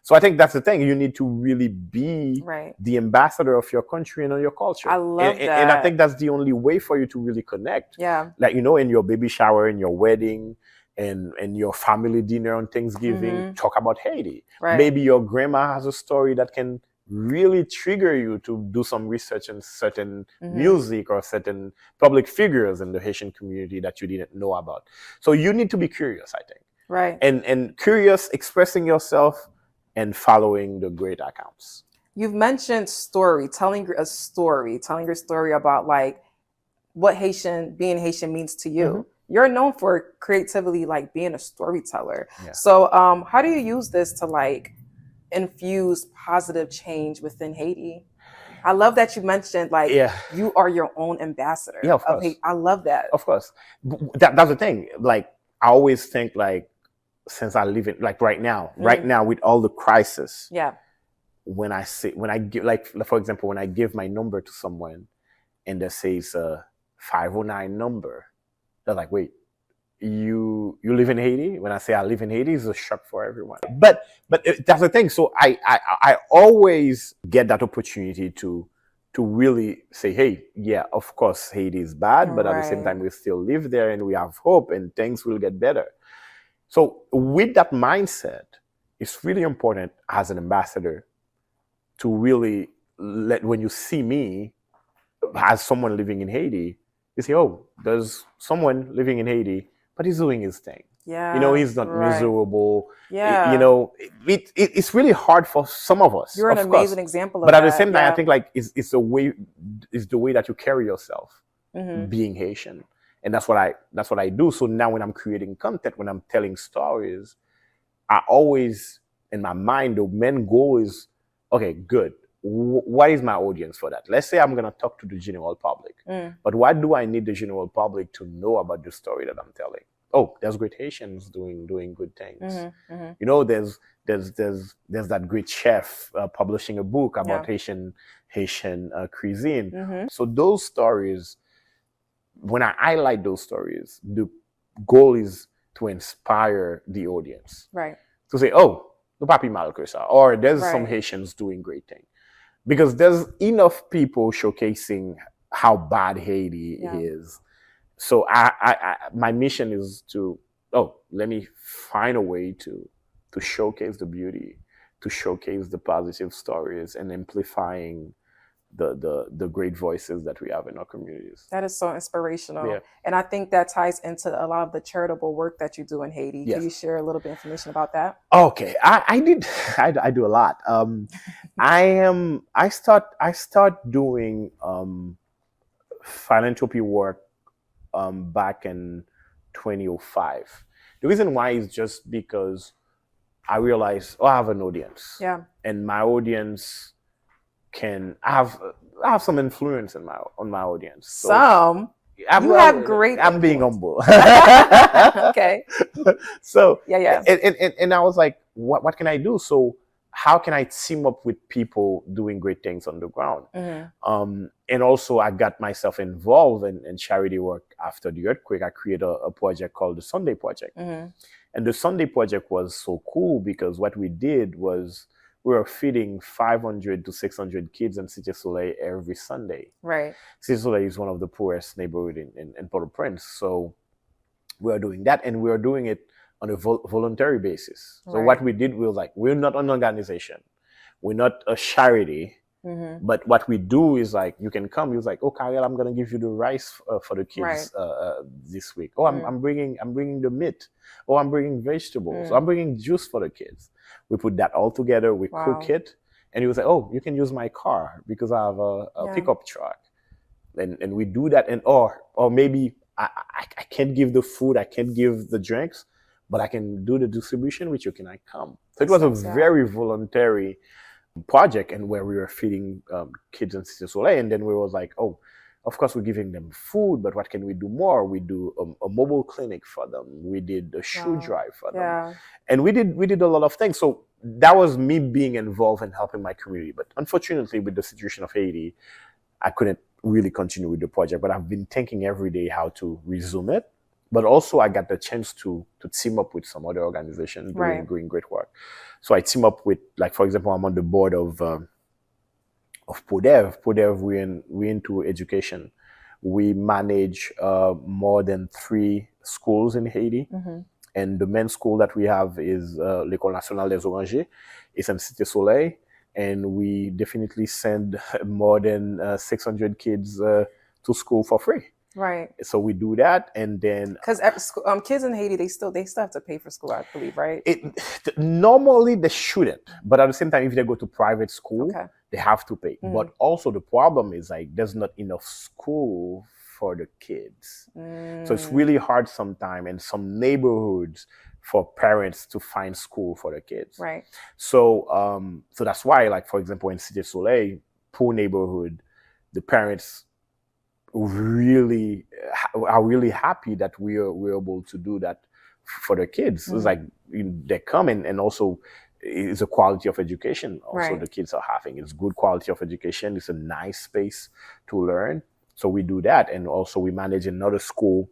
So I think that's the thing. You need to really be Right. the ambassador of your country and of your culture. I love that. And I think that's the only way for you to really connect. Yeah. Like, you know, in your baby shower, in your wedding, and your family dinner on Thanksgiving, talk about Haiti. Right. Maybe your grandma has a story that can really trigger you to do some research in certain music or certain public figures in the Haitian community that you didn't know about. So you need to be curious, I think. Right. And curious, expressing yourself, and following the great accounts. You've mentioned telling your story about like what being Haitian means to you. You're known for creatively, like being a storyteller. Yeah. So how do you use this to like infuse positive change within Haiti? I love that you mentioned like you are your own ambassador. Yeah, of course. Haiti. I love that. Of course. That's the thing. Like, I always think like, since I live in, like right now with all the crisis. Yeah. When I give, like, for example, when I give my number to someone and they say it's a 509 number, they're like, wait, you live in Haiti? When I say I live in Haiti, it's a shock for everyone. But that's the thing. So I always get that opportunity to really say, hey, yeah, of course Haiti is bad, but at the same time we still live there and we have hope and things will get better. So with that mindset, it's really important as an ambassador to really when you see me as someone living in Haiti, you say, oh, there's someone living in Haiti, but he's doing his thing. Yeah. You know, he's not miserable. Yeah. You know, it's really hard for some of us. You're an amazing example of that. But at the same time, I think like it's the way that you carry yourself being Haitian. And that's what I do. So now when I'm creating content, when I'm telling stories, I always, in my mind, the main goal is, okay, good. What is my audience for that? Let's say I'm going to talk to the general public. But what do I need the general public to know about the story that I'm telling? Oh, there's great Haitians doing good things. You know, there's that great chef publishing a book about Haitian cuisine. So those stories, when I highlight those stories, the goal is to inspire the audience. Right. To say, oh, the Papi Malkresa, or there's some Haitians doing great things. Because there's enough people showcasing how bad Haiti is. So my mission is to, let me find a way to showcase the beauty, to showcase the positive stories and amplifying the great voices that we have in our communities. That is so inspirational. Yeah. And I think that ties into a lot of the charitable work that you do in Haiti. Yes. Can you share a little bit of information about that? Okay. I do a lot. I start doing philanthropy work back in 2005. The reason why is just because I realized, I have an audience. Yeah. And my audience I have some influence on my audience. So have great. I'm being humble. Okay. So yeah. And I was like, what can I do? So how can I team up with people doing great things on the ground? And also I got myself involved in charity work after the earthquake. I created a project called the Sunday Project. And the Sunday Project was so cool because what we did was we were feeding 500 to 600 kids in Cité Soleil every Sunday. Right. Cité Soleil is one of the poorest neighborhoods in Port-au-Prince. So we are doing that, and we are doing it on a voluntary basis. So what we did was like, we're not an organization. We're not a charity. But what we do is like, you can come. You're like, oh, Carel, I'm gonna give you the rice for the kids this week. Oh, I'm bringing the meat. Oh, I'm bringing vegetables. Oh, I'm bringing juice for the kids. We put that all together. We cook it, and you say, oh, you can use my car because I have a pickup truck, and we do that. And or maybe I can't give the food, I can't give the drinks, but I can do the distribution. Which you can come. So it was a very voluntary project, and where we were feeding kids in Cité Soleil, and then we was like, oh, of course we're giving them food, but what can we do more? We do a mobile clinic for them. We did a shoe drive for them, and we did a lot of things. So that was me being involved in helping my community. But unfortunately, with the situation of Haiti, I couldn't really continue with the project, but I've been thinking every day how to resume it. But also I got the chance to team up with some other organization doing great work. So I team up with, like, for example, I'm on the board of PODEV. PODEV, we're into education. We manage more than 3 schools in Haiti. And the main school that we have is l'École Nationale des Orangers. It's in Cité Soleil. And we definitely send more than 600 kids to school for free. Right. So we do that, and then because kids in Haiti, they still have to pay for school, I believe, right? Normally they shouldn't, but at the same time, if they go to private school, they have to pay. But also the problem is, like, there's not enough school for the kids, so it's really hard sometimes in some neighborhoods for parents to find school for the kids. Right. So so that's why, like, for example, in Cité Soleil, poor neighborhood, the parents are really happy that we're able to do that for the kids. It's like they come in, and also it's a quality of education also the kids are having. It's good quality of education. It's a nice space to learn. So we do that, and also we manage another school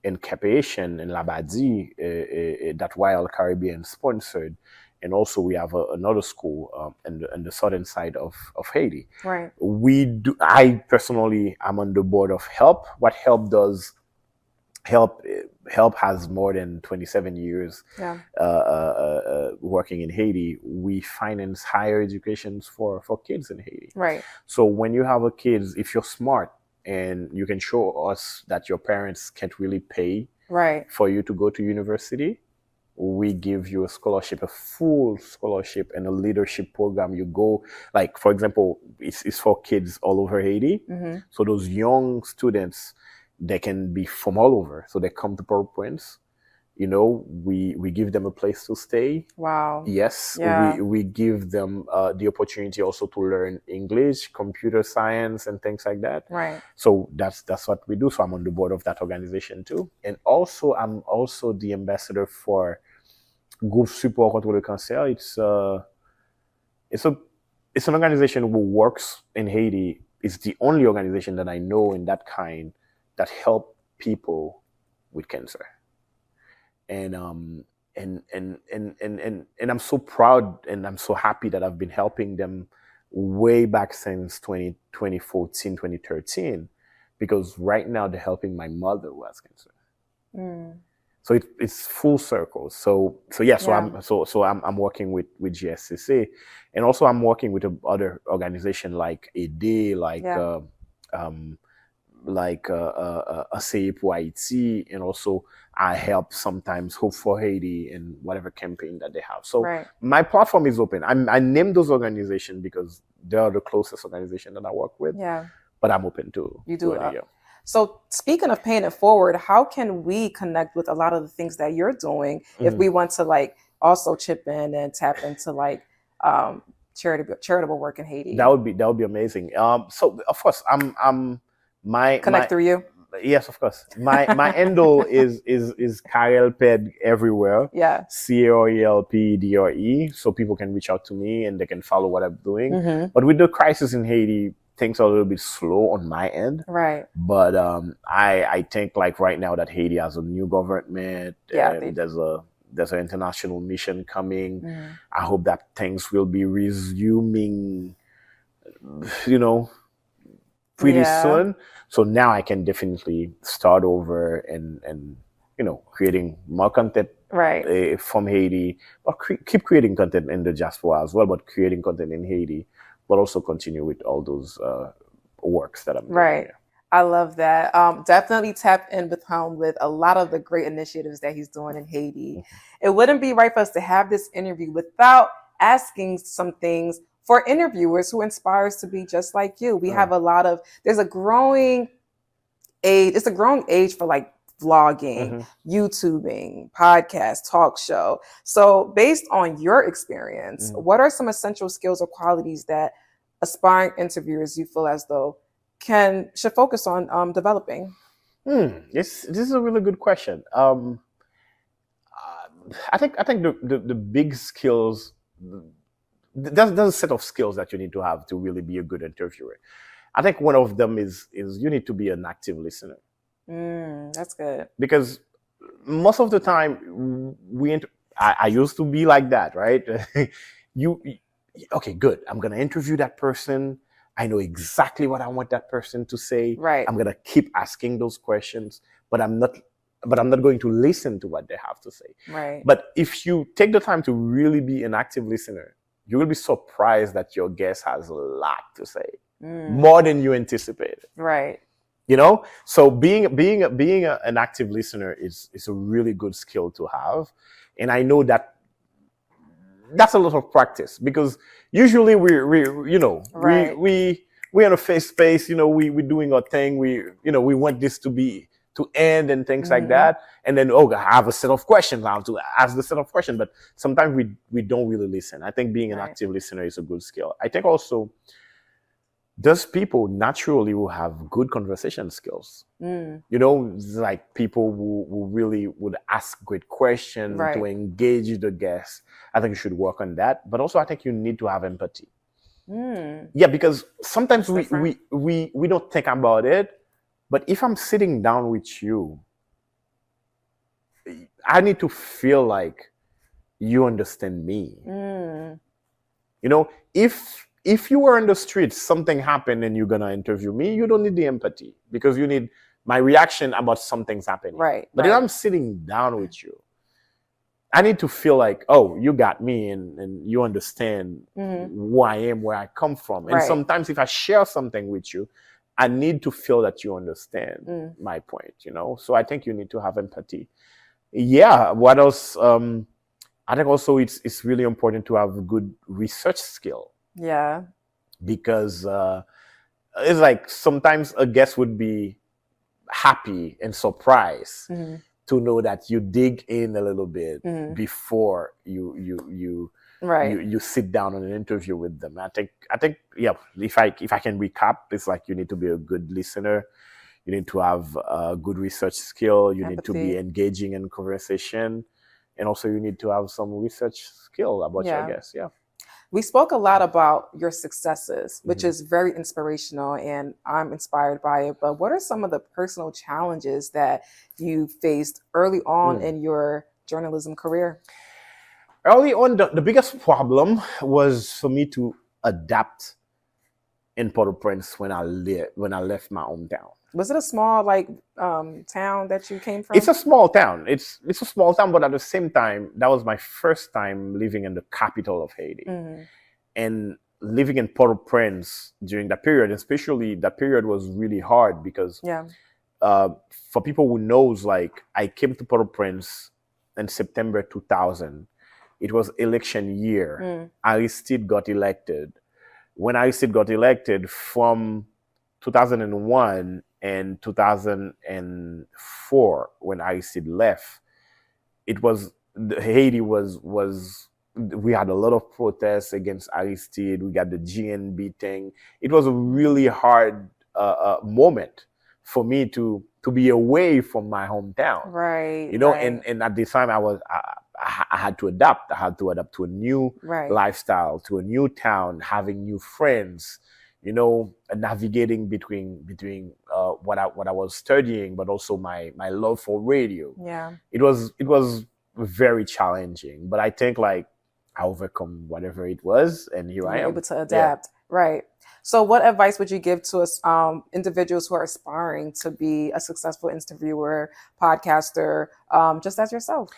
in Cape Haitian in Labadie that Wild Caribbean sponsored. And also we have another school in the southern side of Haiti. Right. I personally am on the board of HELP. What HELP does, HELP has more than 27 years working in Haiti. We finance higher educations for kids in Haiti. Right. So when you have a kid, if you're smart and you can show us that your parents can't really pay for you to go to university, we give you a scholarship, a full scholarship, and a leadership program. You go, like, for example, it's for kids all over Haiti. So those young students, they can be from all over. So they come to Port-au-Prince. You know, we give them a place to stay. Wow. Yes. Yeah. We give them the opportunity also to learn English, computer science, and things like that. Right. So that's what we do. So I'm on the board of that organization too. And also I'm also the ambassador for Groupe Support contre le Cancer. It's an organization who works in Haiti. It's the only organization that I know in that kind that help people with cancer. And I'm so proud and I'm so happy that I've been helping them way back since 2014, 2013, because right now they're helping my mother who has cancer. So it's full circle. So I'm working with GSCC, and also I'm working with other organization like AD, ACI pour Haiti, and also I help sometimes Hope for Haiti and whatever campaign that they have. So my platform is open. I named those organizations because they are the closest organization that I work with. Yeah. But I'm open to it. So speaking of paying it forward, how can we connect with a lot of the things that you're doing if we want to, like, also chip in and tap into, like, charitable work in Haiti? That would be amazing. So of course I'm through you. Yes, of course. My handle is Carel Pedre everywhere. Yeah. CARELPEDRE. So people can reach out to me and they can follow what I'm doing. But with the crisis in Haiti, things are a little bit slow on my end. Right. But I think, like, right now that Haiti has a new government, and there's an international mission coming. I hope that things will be resuming, pretty soon. So now I can definitely start over and creating more content from Haiti, but keep creating content in the diaspora as well, but creating content in Haiti, but also continue with all those works that I'm doing. Right. I love that. Definitely tap in with him with a lot of the great initiatives that he's doing in Haiti. It wouldn't be right for us to have this interview without asking some things for interviewers who inspire us to be just like you. We have there's a growing age. It's a growing age for, like, vlogging, YouTubing, podcast, talk show. So based on your experience, what are some essential skills or qualities that aspiring interviewers you feel as though should focus on developing? This is a really good question. I think the big skills, there's a set of skills that you need to have to really be a good interviewer. I think one of them is you need to be an active listener. That's good. Because most of the time I used to be like that, right? Okay, good. I'm gonna interview that person. I know exactly what I want that person to say. Right. I'm gonna keep asking those questions, but I'm not going to listen to what they have to say. Right. But if you take the time to really be an active listener, you will be surprised that your guest has a lot to say, more than you anticipated. Right. You know, so being an active listener is a really good skill to have, and I know that that's a lot of practice, because usually we you know, right. we in a face space, you know, we're doing our thing, we want this to end and things like that, and then I have a set of questions, I have to ask the set of questions, but sometimes we don't really listen. I think being an active listener is a good skill. I think also there's people naturally who have good conversation skills. You know, like people who really would ask great questions to engage the guests. I think you should work on that. But also I think you need to have empathy. Yeah, because sometimes we don't think about it. But if I'm sitting down with you, I need to feel like you understand me. You know, if you were on the street, something happened and you're going to interview me, you don't need the empathy, because you need my reaction about something's happening. Right. But if I'm sitting down with you, I need to feel like, oh, you got me, and you understand who I am, where I come from. And sometimes if I share something with you, I need to feel that you understand my point, you know? So I think you need to have empathy. Yeah. What else? I think also it's really important to have a good research skill. Yeah. Because it's like sometimes a guest would be happy and surprised to know that you dig in a little bit before you sit down on an interview with them. I think yeah, if I can recap, it's like you need to be a good listener, you need to have a good research skill, you need to be engaging in conversation, and also you need to have some research skill about your guests. Yeah. We spoke a lot about your successes, which is very inspirational, and I'm inspired by it. But what are some of the personal challenges that you faced early on in your journalism career? Early on, the biggest problem was for me to adapt in Port-au-Prince when I left my hometown. Was it a small town that you came from? It's a small town. It's a small town, but at the same time, that was my first time living in the capital of Haiti. And living in Port-au-Prince during that period, especially that period, was really hard because for people who knows, like, I came to Port-au-Prince in September 2000. It was election year. Aristide got elected. When Aristide got elected, from 2001 and 2004, when Aristide left, Haiti was we had a lot of protests against Aristide. We got the GNB thing. It was a really hard moment for me to be away from my hometown. Right. You know, and at the time I had to adapt. I had to adapt to a new lifestyle, to a new town, having new friends, you know, navigating between what I was studying, but also my love for radio. Yeah. It was very challenging, but I think like I overcome whatever it was, and here I am. Able to adapt. Yeah. Right. So what advice would you give to us individuals who are aspiring to be a successful interviewer, podcaster, just as yourself?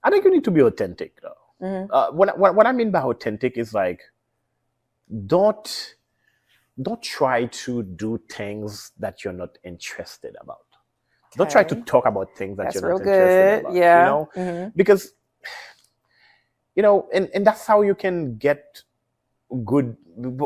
I think you need to be authentic, though. What I mean by authentic is like, don't try to do things that you're not interested about. Okay. Don't try to talk about things that you're not interested about. Yeah. You know? Because, you know, and that's how you can get good.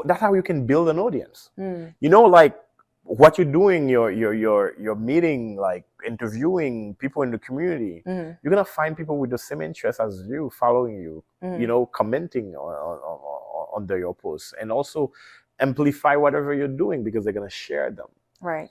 That's how you can build an audience. You know, like what you're doing, you're meeting, like interviewing people in the community. You're gonna find people with the same interests as you, following you. You know, commenting under your posts, and also amplify whatever you're doing because they're gonna share them. Right.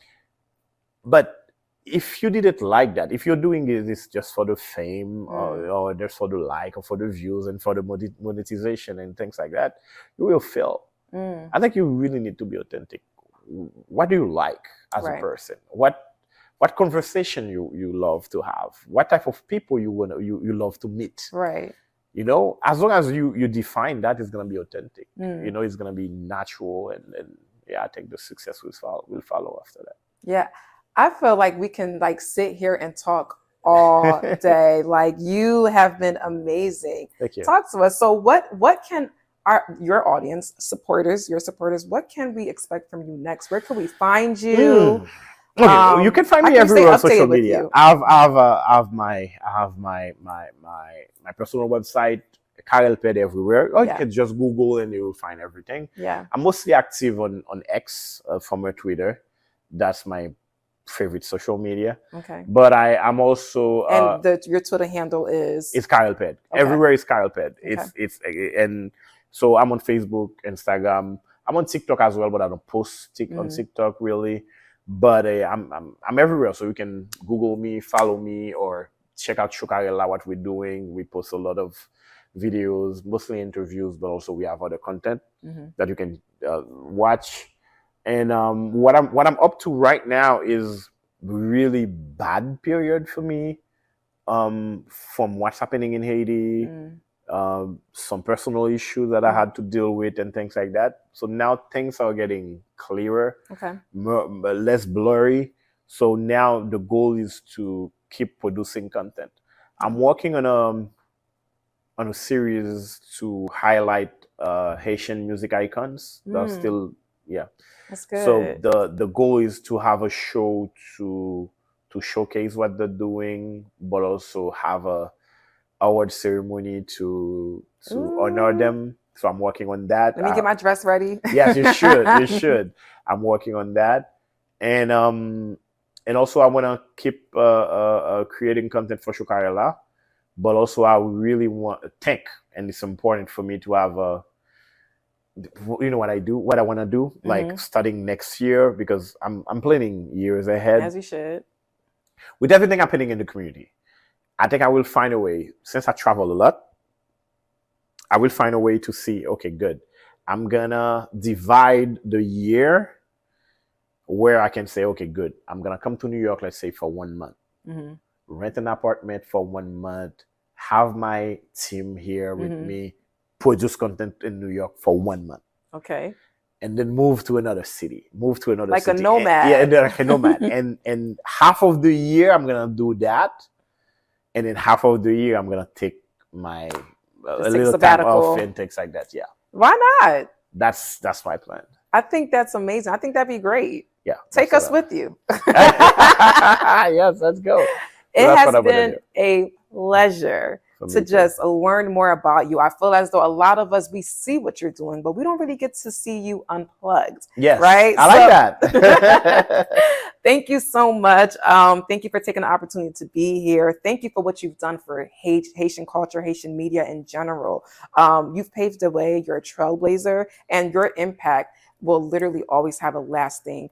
But if you did it like that, if you're doing this just for the fame or just for the like or for the views and for the monetization and things like that, you will fail. I think you really need to be authentic what do you like as a person? What conversation you love to have? What type of people you love to meet? Right. You know, as long as you define that, it's gonna be authentic. You know, it's gonna be natural, and yeah, I think the success will follow after that. Yeah, I feel like we can like sit here and talk all day. Like, you have been amazing. Thank you. Talk to us. So what can your audience, your supporters, what can we expect from you next? Where can we find you? Okay, you can find me everywhere on social media. I have my personal website, Carel Pedre, everywhere. Or you can just Google and you will find everything. Yeah. I'm mostly active on X, former Twitter. That's my favorite social media. Okay. But I'm also and your Twitter handle is? It's Carel Pedre. Okay. Everywhere is Carel Pedre. Okay. It's and so I'm on Facebook, Instagram. I'm on TikTok as well, but I don't post on TikTok really. But I'm everywhere, so you can Google me, follow me, or check out Chokarella, what we're doing. We post a lot of videos, mostly interviews, but also we have other content that you can watch. And what I'm up to right now is really bad period for me, from what's happening in Haiti. Some personal issues that I had to deal with and things like that. So now things are getting clearer, less blurry. So now the goal is to keep producing content. I'm working on a series to highlight Haitian music icons. That's still, That's good. So the goal is to have a show to showcase what they're doing, but also have a award ceremony to honor them. So I'm working on that. Let me get my dress ready. Yes, you should. You should. I'm working on that, and also I want to keep creating content for Chokarella, but also I really want to think, and it's important for me to have what I want to do, like starting next year, because I'm planning years ahead. As you should. With everything happening in the community, I think I will find a way, since I travel a lot, I will find a way to see, okay, good. I'm gonna divide the year where I can say, okay, good. I'm gonna come to New York, let's say for 1 month, rent an apartment for 1 month, have my team here with me, produce content in New York for 1 month. Okay. And then move to another city, like city. A nomad. And like a nomad. and half of the year I'm gonna do that. And then half of the year, I'm going to take my a little time off and things like that. Yeah. Why not? That's my plan. I think that's amazing. I think that'd be great. Yeah. Take us with you. Yes, let's go. It has been a pleasure to just learn more about you. I feel as though a lot of us, we see what you're doing, but we don't really get to see you unplugged. Yes. Right? I like that. Thank you so much. Thank you for taking the opportunity to be here. Thank you for what you've done for Haitian culture, Haitian media in general. You've paved the way. You're a trailblazer, and your impact will literally always have a lasting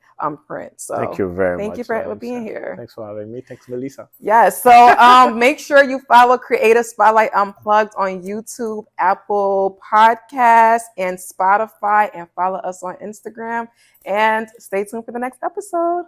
print. So thank you very much. Thank you for being here. Thanks for having me. Thanks, Melissa. Yes. So make sure you follow Creative Spotlight Unplugged on YouTube, Apple Podcasts, and Spotify, and follow us on Instagram. And stay tuned for the next episode.